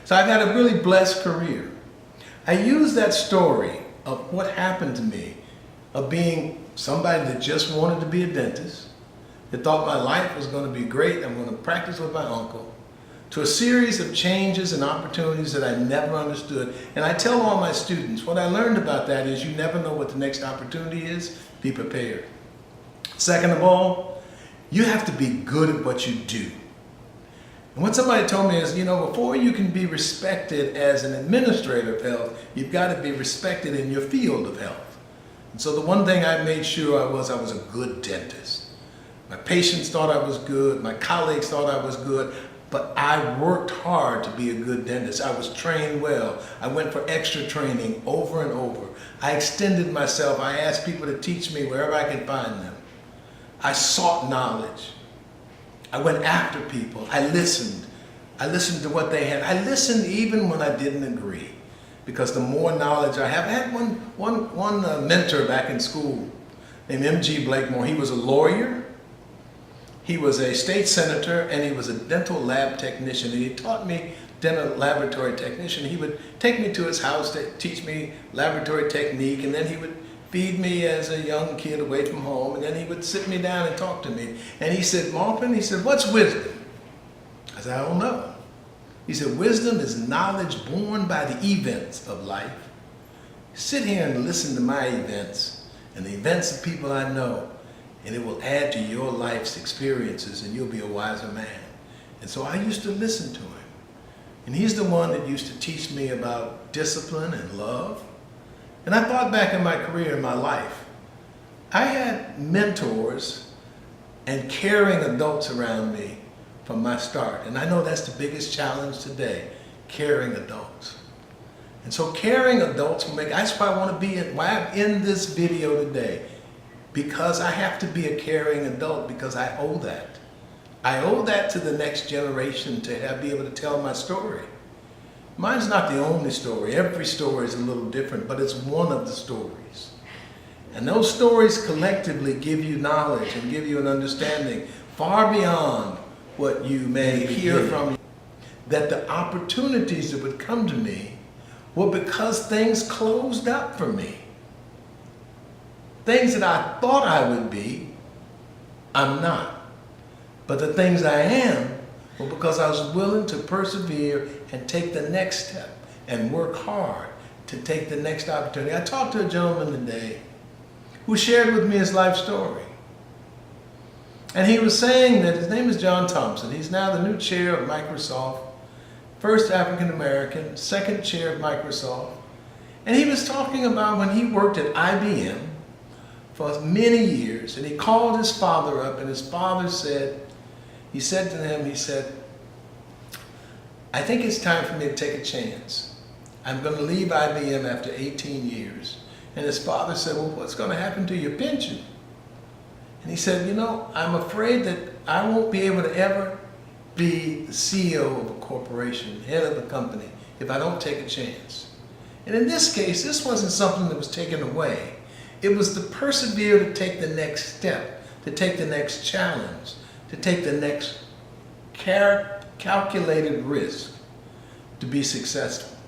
So I've had a really blessed career. I use that story of what happened to me, of being somebody that just wanted to be a dentist, that thought my life was going to be great, I'm going to practice with my uncle, to a series of changes and opportunities that I never understood. And I tell all my students, what I learned about that is you never know what the next opportunity is. Be prepared. Second of all, you have to be good at what you do. And what somebody told me is, you know, before you can be respected as an administrator of health, you've got to be respected in your field of health. And so the one thing I made sure I was a good dentist. My patients thought I was good, my colleagues thought I was good, but I worked hard to be a good dentist. I was trained well. I went for extra training over and over. I extended myself. I asked people to teach me wherever I could find them. I sought knowledge. I went after people. I listened. I listened to what they had. I listened even when I didn't agree, because the more knowledge I have. I had one mentor back in school named M.G. Blakemore. He was a lawyer. He was a state senator, and he was a dental lab technician. And he taught me dental laboratory technician. He would take me to his house to teach me laboratory technique, and then he would feed me as a young kid away from home, and then he would sit me down and talk to me. And he said, Maupin, he said, what's wisdom? I said, I don't know. He said, wisdom is knowledge born by the events of life. Sit here and listen to my events and the events of people I know, and it will add to your life's experiences, and you'll be a wiser man. And so I used to listen to him. And he's the one that used to teach me about discipline and love. And I thought back in my career, in my life, I had mentors and caring adults around me from my start. And I know that's the biggest challenge today, caring adults. And so caring adults will make, that's why I want to be in, why I'm in this video today. Because I have to be a caring adult, because I owe that. I owe that to the next generation to be able to tell my story. Mine's not the only story. Every story is a little different, but it's one of the stories. And those stories collectively give you knowledge and give you an understanding far beyond what you may hear from you. That the opportunities that would come to me were because things closed up for me. Things that I thought I would be, I'm not. But the things I am were because I was willing to persevere and take the next step and work hard to take the next opportunity. I talked to a gentleman today who shared with me his life story. And he was saying that his name is John Thompson. He's now the new chair of Microsoft, first African American, second chair of Microsoft. And he was talking about when he worked at IBM for many years, and he called his father up, and his father said, he said to him, he said, I think it's time for me to take a chance. I'm going to leave IBM after 18 years. And his father said, well, what's going to happen to your pension? And he said, you know, I'm afraid that I won't be able to ever be the CEO of a corporation, head of a company, if I don't take a chance. And in this case, this wasn't something that was taken away. It was to persevere to take the next step, to take the next challenge, to take the next calculated risk to be successful.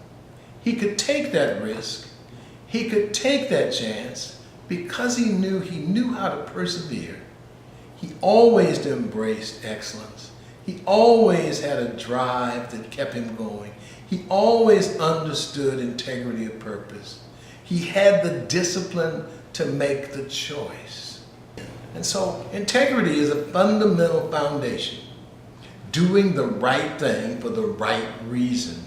He could take that risk, he could take that chance because he knew how to persevere. He always embraced excellence. He always had a drive that kept him going. He always understood integrity of purpose. He had the discipline to make the choice. And so integrity is a fundamental foundation. Doing the right thing for the right reason.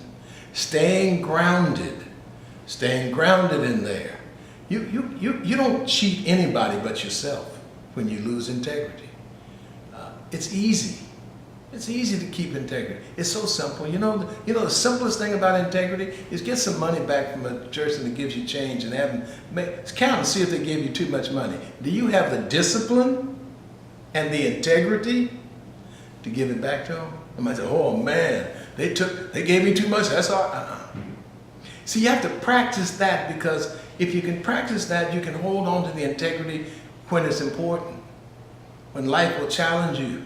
Staying grounded in there. You don't cheat anybody but yourself when you lose integrity. It's easy. It's easy to keep integrity. It's so simple. You know the simplest thing about integrity is get some money back from a person that gives you change and have them count and see if they gave you too much money. Do you have the discipline and the integrity to give it back to them? I might say, oh man, they gave me too much. That's all. See, you have to practice that, because if you can practice that, you can hold on to the integrity when it's important, when life will challenge you.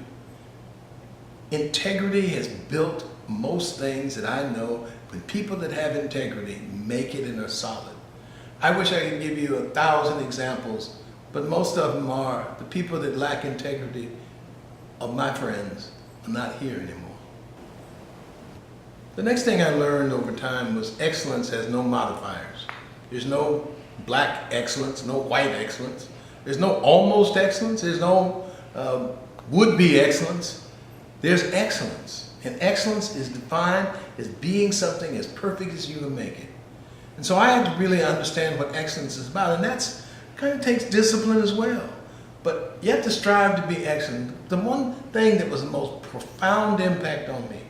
Integrity has built most things that I know, when people that have integrity make it and are solid. I wish I could give you 1,000 examples, but most of them are the people that lack integrity of my friends are not here anymore. The next thing I learned over time was excellence has no modifiers. There's no black excellence, no white excellence. There's no almost excellence. There's no would-be excellence. There's excellence. And excellence is defined as being something as perfect as you can make it. And so I had to really understand what excellence is about. And that's kind of takes discipline as well. But you have to strive to be excellent. The one thing that was the most profound impact on me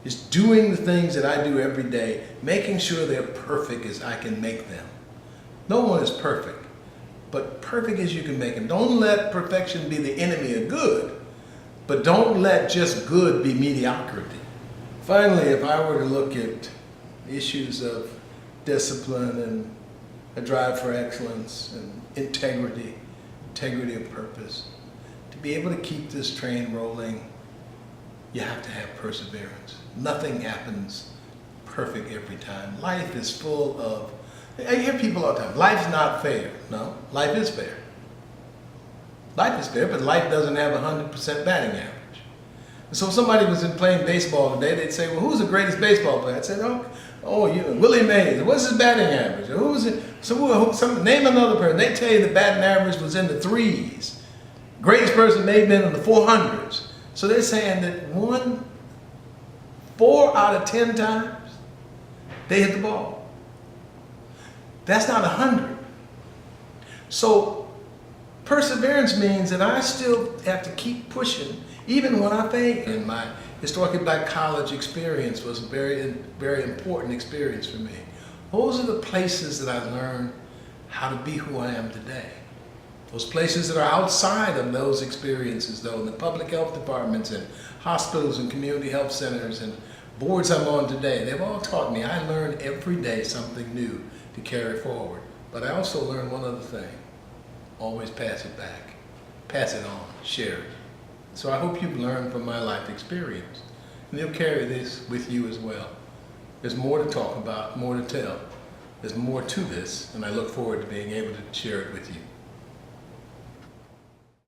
is doing the things that I do every day, making sure they're perfect as I can make them. No one is perfect, but perfect as you can make them. Don't let perfection be the enemy of good, but don't let just good be mediocrity. Finally, if I were to look at issues of discipline and a drive for excellence and integrity of purpose, to be able to keep this train rolling, you have to have perseverance. Nothing happens perfect every time. Life is full of, I hear people all the time, life's not fair. No, life is fair. Life is fair, but life doesn't have 100% batting average. And so if somebody was playing baseball today, they'd say, well, who's the greatest baseball player? I'd say, Willie Mays. What's his batting average? Who is it? So name another person. They tell you the batting average was in the 3s. Greatest person may have been in the 400s. So they're saying that 4 out of 10 times, they hit the ball. That's not 100. So perseverance means that I still have to keep pushing, even when I fail. And my historically black college experience was a very, very important experience for me. Those are the places that I learned how to be who I am today. Those places that are outside of those experiences, though, in the public health departments and hospitals and community health centers and boards I'm on today, they've all taught me. I learn every day something new to carry forward. But I also learned one other thing. Always pass it back. Pass it on. Share it. So I hope you've learned from my life experience. And you'll carry this with you as well. There's more to talk about, more to tell. There's more to this, and I look forward to being able to share it with you.